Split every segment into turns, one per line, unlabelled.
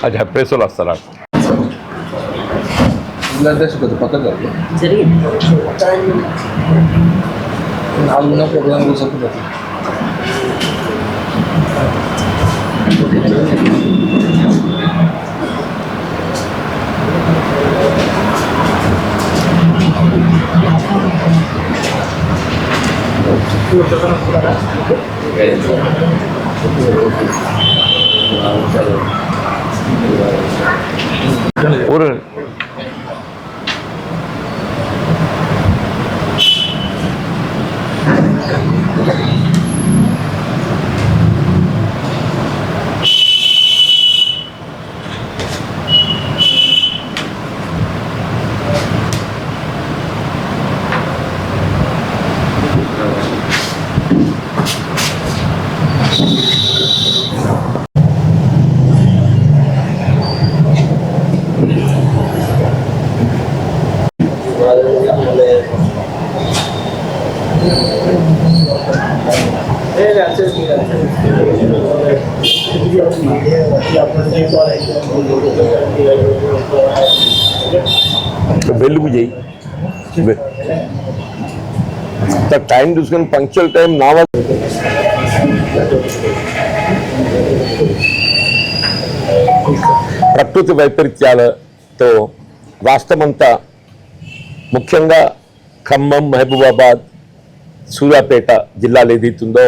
అచ్చా ప్రెస్ వాళ్ళు వస్తారా? ఊరు వెలుగు చేయి టైం చూసుకొని పంక్చువల్ టైం నావా ప్రకృతి వైపరీత్యాలతో రాష్ట్రమంతా ముఖ్యంగా ఖమ్మం, మహబూబాబాద్, సూర్యాపేట జిల్లాలు ఏదైతుందో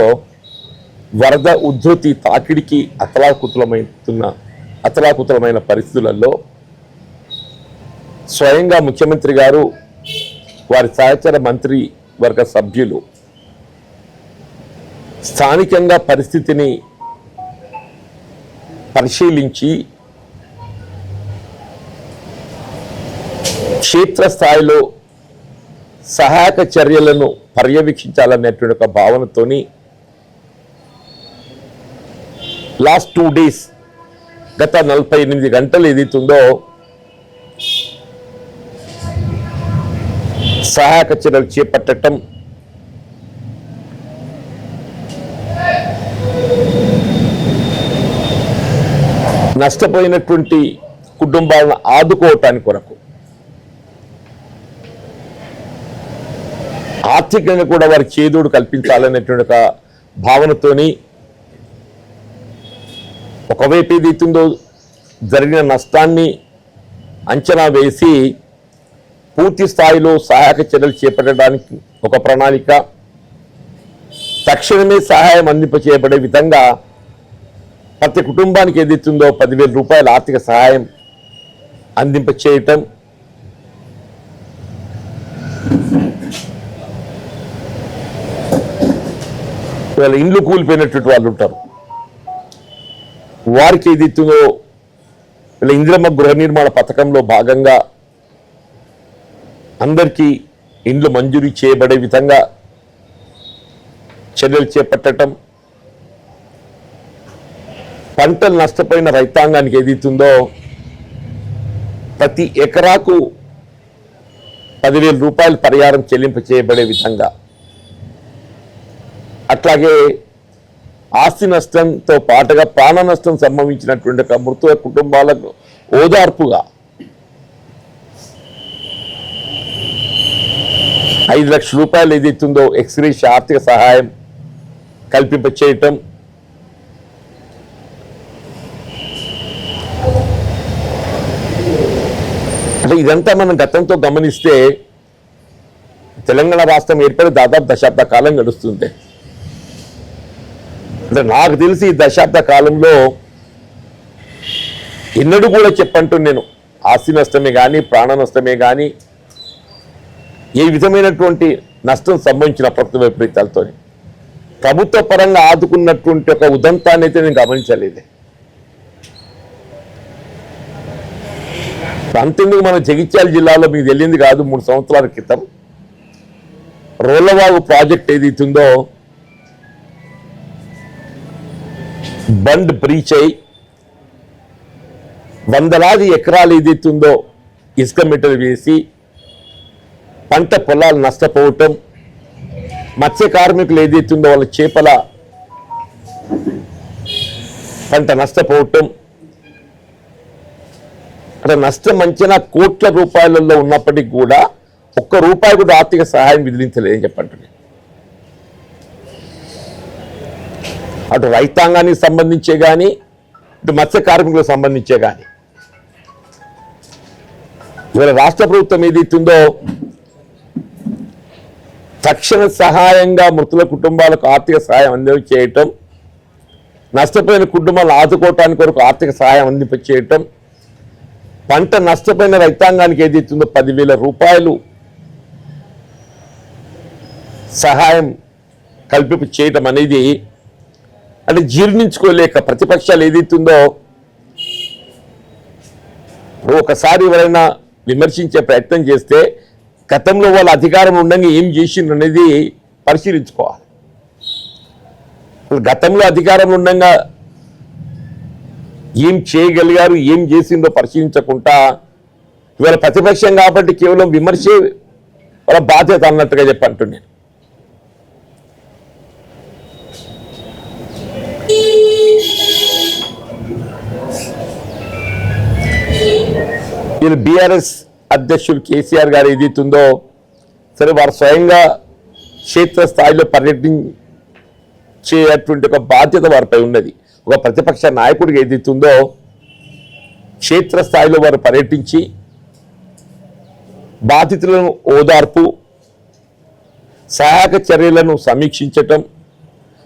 వరద ఉద్ధృతి తాకిడికి అతలాకుతలమైన పరిస్థితులలో స్వయంగా ముఖ్యమంత్రి గారు, వారి సహచర మంత్రి వర్గ సభ్యులు స్థానికంగా పరిస్థితిని పరిశీలించి క్షేత్రస్థాయిలో సహాయక చర్యలను పర్యవేక్షించాలనేటువంటి ఒక భావనతోని లాస్ట్ 2 days గత 48 గంటలు ఏదైతుందో సహాయక చర్యలు చేపట్టడం, నష్టపోయినటువంటి కుటుంబాలను ఆదుకోవటానికి కొరకు ఆర్థికంగా కూడా వారి చేదోడు కల్పించాలనేటువంటి ఒక భావనతోని ఒకవైపు ఏదైతుందో జరిగిన నష్టాన్ని అంచనా వేసి పూర్తి స్థాయిలో సహాయక చర్యలు చేపట్టడానికి ఒక ప్రణాళిక, తక్షణమే సహాయం అందింపచేయబడే విధంగా ప్రతి కుటుంబానికి ఏదైతుందో 10,000 రూపాయల ఆర్థిక సహాయం అందింపచేయటం, వాళ్ళ ఇండ్లు కూలిపోయినటువంటి వాళ్ళు ఉంటారు, వారికి ఏదైతుందో ఇలా ఇందిరమ్మ గృహ నిర్మాణ పథకంలో భాగంగా అందరికీ ఇండ్లు మంజూరీ చేయబడే విధంగా చర్యలు చేపట్టడం, పంటలు నష్టపోయిన రైతాంగానికి ఏదైతుందో ప్రతి ఎకరాకు 10,000 రూపాయల పరిహారం చెల్లింప చేయబడే విధంగా, అట్లాగే ఆస్తి నష్టంతో పాటుగా ప్రాణ నష్టం సంభవించినటువంటి మృతుల కుటుంబాలకు ఓదార్పుగా 5 లక్షల రూపాయలు ఏదైతుందో ఎక్స్గ్రేషియా ఆర్థిక సహాయం కల్పింప చేయటం, అంటే ఇదంతా మనం గతంతో గమనిస్తే తెలంగాణ రాష్ట్రం ఏర్పడి దాదాపు దశాబ్ద కాలం గడుస్తుంది. అంటే నాకు తెలిసి ఈ దశాబ్ద కాలంలో ఎన్నడూ కూడా చెప్పంటూ నేను ఆస్తి నష్టమే కానీ ప్రాణ నష్టమే కానీ ఏ విధమైనటువంటి నష్టం సంభవించిన ప్రకృతి వైపరీత్యాలతో ప్రభుత్వ పరంగా ఆదుకున్నటువంటి ఒక ఉదంతాన్ని అయితే నేను గమనించలేదు. అంతెందుకు మన జగిత్యాల జిల్లాలో మీకు తెలియంది కాదు, 3 సంవత్సరాల క్రితం రోళ్లవాగు ప్రాజెక్ట్ ఏదైతుందో బండ్ బ్రీచ్ అయి వందలాది ఎకరాలు ఏదైతుందో ఇసుక మెటలు వేసి పంట పొలాలు నష్టపోవటం, మత్స్య కార్మికులు ఏదైతుందో వాళ్ళ చేపల పంట నష్టపోవటం, అక్కడ నష్టం అంచనా కోట్ల రూపాయలలో ఉన్నప్పటికీ కూడా ఒక్క రూపాయి కూడా ఆర్థిక సహాయం విధించలేదని చెప్పండి. అటు రైతాంగానికి సంబంధించే కానీ ఇటు మత్స్య కార్మికులకు సంబంధించే కానీ ఇవాళ రాష్ట్ర ప్రభుత్వం ఏదైతుందో తక్షణ సహాయంగా మృతుల కుటుంబాలకు ఆర్థిక సహాయం అందించేయటం, నష్టపోయిన కుటుంబాలను ఆదుకోవటానికి కొరకు ఆర్థిక సహాయం అందింపచేయటం, పంట నష్టపోయిన రైతాంగానికి ఏదైతుందో 10,000 రూపాయలు సహాయం కల్పింపు చేయటం అనేది అంటే జీర్ణించుకోలేక ప్రతిపక్షాలు ఏదైతుందో ఒకసారి ఎవరైనా విమర్శించే ప్రయత్నం చేస్తే గతంలో వాళ్ళ అధికారం ఉండగా ఏం చేసిండ్రు అనేది పరిశీలించుకోవాలి. గతంలో అధికారం ఉండగా ఏం చేయగలిగారు, ఏం చేసిందో పరిశీలించకుండా ఇవాళ ప్రతిపక్షం కాబట్టి కేవలం విమర్శే వాళ్ళ బాధ్యత అన్నట్టుగా చెప్పంటున్నాను. వీళ్ళు బీఆర్ఎస్ అధ్యక్షులు కేసీఆర్ గారు ఏదైతుందో సరే వారు స్వయంగా క్షేత్రస్థాయిలో పర్యటించేటువంటి ఒక బాధ్యత వారిపై ఉన్నది. ఒక ప్రతిపక్ష నాయకుడికి ఏదైతుందో క్షేత్రస్థాయిలో వారు పర్యటించి బాధితులను ఓదార్పు, సహాయక చర్యలను సమీక్షించటం,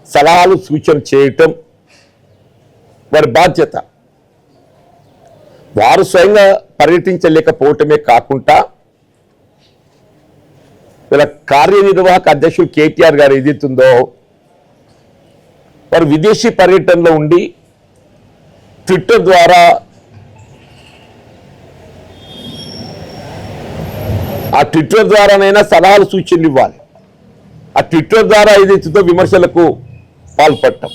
సలహాలు సూచన చేయటం వారి బాధ్యత. వారు స్వయంగా పర్యటించలేకపోవటమే కాకుండా వీళ్ళ కార్యనిర్వాహక అధ్యక్షుడు కేటీఆర్ గారు ఏదైతుందో వారు విదేశీ పర్యటనలో ఉండి ట్విట్టర్ ద్వారా ఆ ట్విట్టర్ ద్వారానైనా సలహాలు సూచనలు ఇవ్వాలి. ఆ ట్విట్టర్ ద్వారా ఏదైతుందో విమర్శలకు పాల్పడటం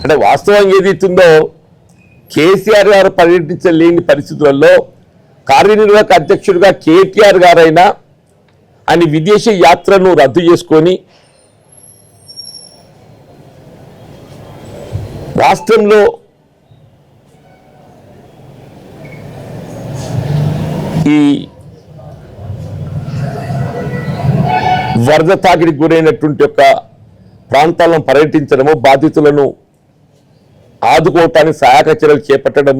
అంటే వాస్తవంగా ఏదైతుందో కేసీఆర్ గారు పర్యటించలేని పరిస్థితులలో కార్యనిర్వాహక అధ్యక్షుడిగా కేటీఆర్ గారైనా ఆయన విదేశీ యాత్రను రద్దు చేసుకొని రాష్ట్రంలో ఈ వరద తాకిడికి గురైనటువంటి యొక్క ప్రాంతాలను పర్యటించడము, బాధితులను ఆదుకోవటానికి సహాయక చర్యలు చేపట్టడం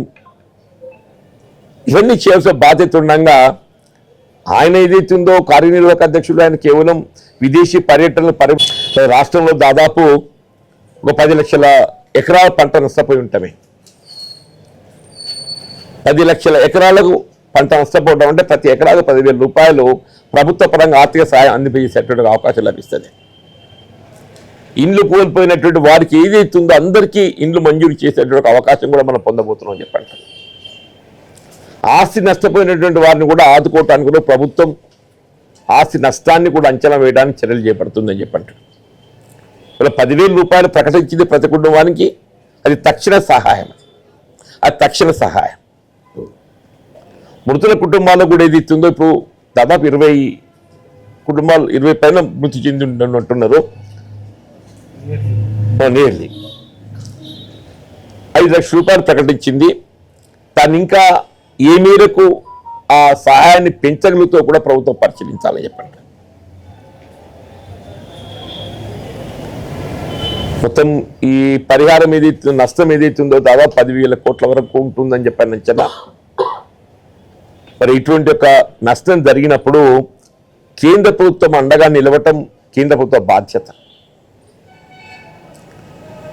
ఇవన్నీ చేయాల్సిన బాధ్యత ఉండగా ఆయన ఏదైతుందో కార్యనిర్వాహక అధ్యక్షుడు ఆయన కేవలం విదేశీ పర్యటనలు రాష్ట్రంలో దాదాపు ఒక 10 లక్షల ఎకరాల పంట నష్టపోయి ఉంటామే. 10 లక్షల ఎకరాలకు పంట నష్టపోవడం అంటే ప్రతి ఎకరాకు 10,000 రూపాయలు ప్రభుత్వ పరంగా ఆర్థిక సహాయం అందించేటటువంటి అవకాశం లభిస్తుంది. ఇండ్లు కోల్పోయినటువంటి వారికి ఏదైతుందో అందరికీ ఇండ్లు మంజూరు చేసేటువంటి అవకాశం కూడా మనం పొందబోతున్నాం చెప్పండి. ఆస్తి నష్టపోయినటువంటి వారిని కూడా ఆదుకోవటానికి కూడా ప్రభుత్వం ఆస్తి నష్టాన్ని కూడా అంచనా వేయడానికి చర్యలు చేపడుతుందని చెప్పండి. ఇలా 10,000 రూపాయలు ప్రకటించింది ప్రతి కుటుంబానికి, అది తక్షణ సహాయం. అది తక్షణ సహాయం. మృతుల కుటుంబాల్లో కూడా ఏదైతుందో ఇప్పుడు దాదాపు 20 కుటుంబాలు 20 పైన మృతి చెంది ఉంటున్నారు. నియర్లీ 5 లక్షల రూపాయలు ప్రకటించింది. దాన్ని ఇంకా ఏ మేరకు ఆ సహాయాన్ని పెంచగలుగుతో కూడా ప్రభుత్వం పరిశీలించాలని చెప్పండి. మొత్తం ఈ పరిహారం ఏదైతే నష్టం ఏదైతుందో దాదాపు 10,000 కోట్ల వరకు ఉంటుందని చెప్పాను అంచనా. మరి ఇటువంటి ఒక నష్టం జరిగినప్పుడు కేంద్ర ప్రభుత్వం అండగా నిలవటం కేంద్ర ప్రభుత్వ బాధ్యత.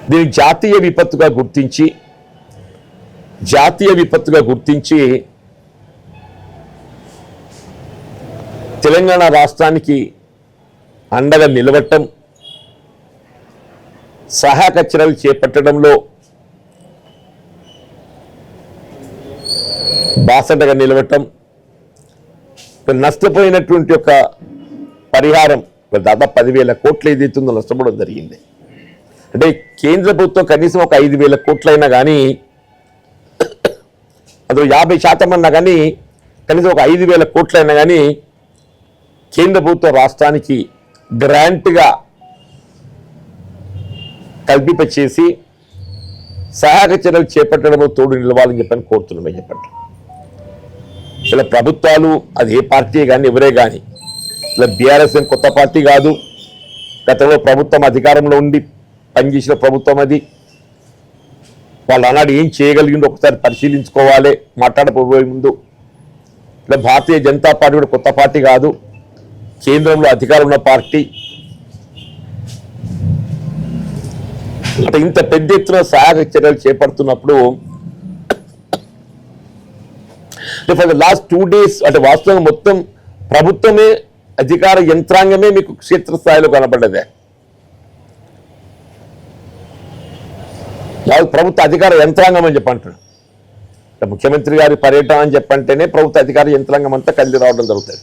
దీన్ని జాతీయ విపత్తుగా గుర్తించి తెలంగాణ రాష్ట్రానికి అండగా నిలవటం, సహాయక చర్యలు చేపట్టడంలో బాసటగా నిలవటం, నష్టపోయినటువంటి ఒక పరిహారం దాదాపు 10,000 కోట్లు ఏదైతుందో నష్టపోవడం జరిగింది. అంటే కేంద్ర ప్రభుత్వం కనీసం ఒక 5,000 కోట్లైనా కానీ అందులో 50% అన్నా కానీ కనీసం ఒక 5,000 కోట్లైనా కానీ కేంద్ర ప్రభుత్వం రాష్ట్రానికి గ్రాంట్గా కల్పింపచేసి సహాయక చర్యలు చేపట్టడంలో తోడు నిలవాలని చెప్పని కోరుతున్నామని చెప్పండి. ఇలా ప్రభుత్వాలు అది ఏ పార్టీ కానీ ఎవరే కానీ ఇలా బీఆర్ఎస్ ఏం కొత్త పార్టీ కాదు. గతంలో ప్రభుత్వం అధికారంలో ఉండి పనిచేసిన ప్రభుత్వం అది. వాళ్ళు ఆనాడు ఏం చేయగలిగిందో ఒకసారి పరిశీలించుకోవాలి మాట్లాడకపోయే ముందు. ఇలా భారతీయ జనతా పార్టీ కూడా కొత్త పార్టీ కాదు, కేంద్రంలో అధికారం ఉన్న పార్టీ. అంటే ఇంత పెద్ద ఎత్తున సహాయక చర్యలు చేపడుతున్నప్పుడు ఫర్ ద లాస్ట్ 2 days అంటే వాస్తవంగా మొత్తం ప్రభుత్వమే అధికార యంత్రాంగమే మీకు క్షేత్రస్థాయిలో కనపడ్డదే. ప్రభుత్వ అధికార యంత్రాంగం అని చెప్పంటున్నాడు. ముఖ్యమంత్రి గారి పర్యటన అని చెప్పంటేనే ప్రభుత్వ అధికార యంత్రాంగం అంతా కలిసి రావడం జరుగుతుంది.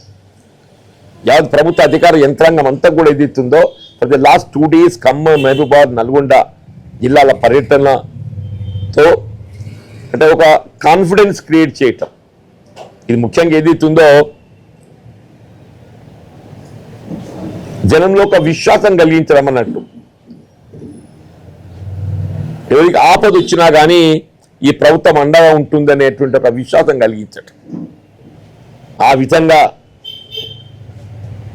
యావత్ ప్రభుత్వ అధికార యంత్రాంగం అంతా కూడా ఏదైతుందో for the last 2 days Khammam, Mahabubabad, Nalgonda జిల్లాల పర్యటనతో అంటే ఒక కాన్ఫిడెన్స్ క్రియేట్ చేయటం. ఇది ముఖ్యంగా ఏదైతుందో జనంలో ఒక విశ్వాసం కలిగించడం అన్నట్టు. ఎవరికి ఆపద వచ్చినా కానీ ఈ ప్రభుత్వం అండగా ఉంటుందనేటువంటి ఒక విశ్వాసం కలిగించటం. ఆ విధంగా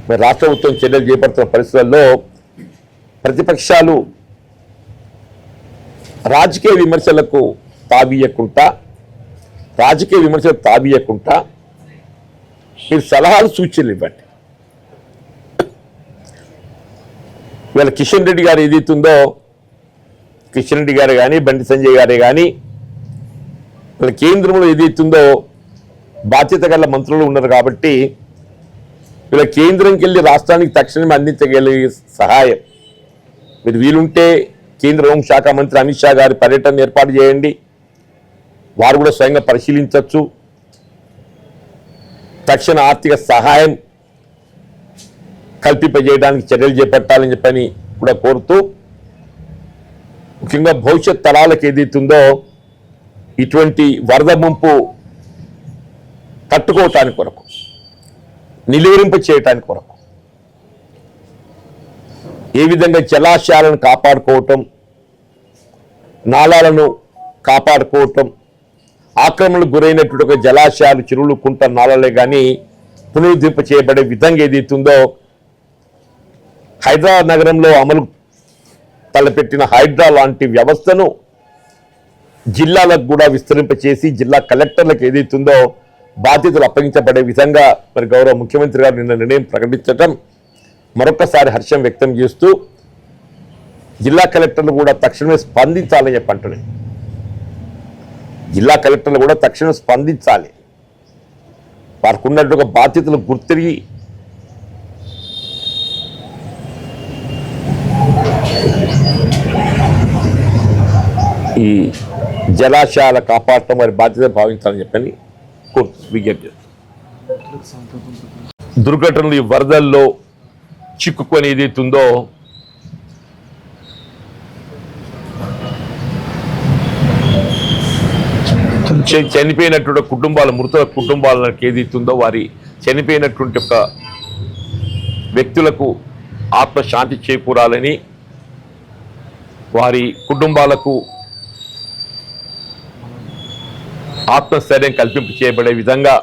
మరి రాష్ట్ర ప్రభుత్వం చర్యలు చేపడుతున్న పరిస్థితుల్లో ప్రతిపక్షాలు రాజకీయ విమర్శలకు తాబీయకుండా మీరు సలహాలు సూచనలు ఇవ్వండి. ఇవాళ కిషన్ రెడ్డి గారు ఏదైతుందో కిషన్ రెడ్డి గారు కానీ బండి సంజయ్ గారే కానీ వాళ్ళ కేంద్రంలో ఏదైతుందో బాధ్యత గల మంత్రులు ఉన్నారు కాబట్టి వీళ్ళ కేంద్రంకి వెళ్ళి రాష్ట్రానికి తక్షణమే అందించగలిగే సహాయం మీరు వీలుంటే కేంద్ర హోంశాఖ మంత్రి అమిత్ షా గారి పర్యటన ఏర్పాటు చేయండి. వారు కూడా స్వయంగా పరిశీలించవచ్చు. తక్షణ ఆర్థిక సహాయం కల్పింపజేయడానికి చర్యలు చేపట్టాలని చెప్పని కూడా కోరుతూ ముఖ్యంగా భవిష్యత్ తరాలకు ఏదైతుందో ఇటువంటి వరద ముంపు తట్టుకోవటానికి కొరకు, నిలువరింప చేయటానికి కొరకు ఏ విధంగా జలాశయాలను కాపాడుకోవటం, నాళాలను కాపాడుకోవటం, ఆక్రమణకు గురైనటువంటి ఒక జలాశయాలు, చెరువులు, కుంట, నాళాలే కానీ పునరుద్ధరింప చేయబడే విధంగా ఏదైతుందో హైదరాబాద్ నగరంలో అమలు తలపెట్టిన హైడ్రా లాంటి వ్యవస్థను జిల్లాలకు కూడా విస్తరింపచేసి జిల్లా కలెక్టర్లకు ఏదైతుందో బాధ్యతలు అప్పగించబడే విధంగా మరి గౌరవ ముఖ్యమంత్రి గారు నిన్న నిర్ణయం ప్రకటించడం మరొకసారి హర్షం వ్యక్తం చేస్తూ జిల్లా కలెక్టర్లు కూడా తక్షణమే స్పందించాలని చెప్పంటున్నాయి. జిల్లా కలెక్టర్లు కూడా తక్షణం స్పందించాలి. వారికి ఉన్నట్టు బాధ్యతలు గుర్తిరిగి ఈ జలాశయాల కాపాడటం వారి బాధ్యత భావించాలని చెప్పని విజ్ఞప్తి. దుర్ఘటనలు ఈ వరదల్లో చిక్కుకొని ఏదైతుందో చనిపోయినటువంటి కుటుంబాలు, మృత కుటుంబాలకు ఏదైతుందో వారి చనిపోయినటువంటి ఒక వ్యక్తులకు ఆత్మశాంతి చేకూరాలని, వారి కుటుంబాలకు ఆత్మస్థైర్యం కల్పింపు చేయబడే విధంగా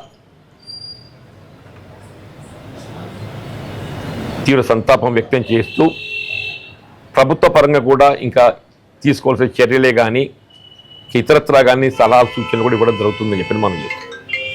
తీవ్ర సంతాపం వ్యక్తం చేస్తూ ప్రభుత్వ పరంగా కూడా ఇంకా తీసుకోవాల్సిన చర్యలే కానీ ఇతరత్రా కానీ సలహా సూచనలు కూడా ఇవ్వడం జరుగుతుందని చెప్పి మనం చేస్తాం.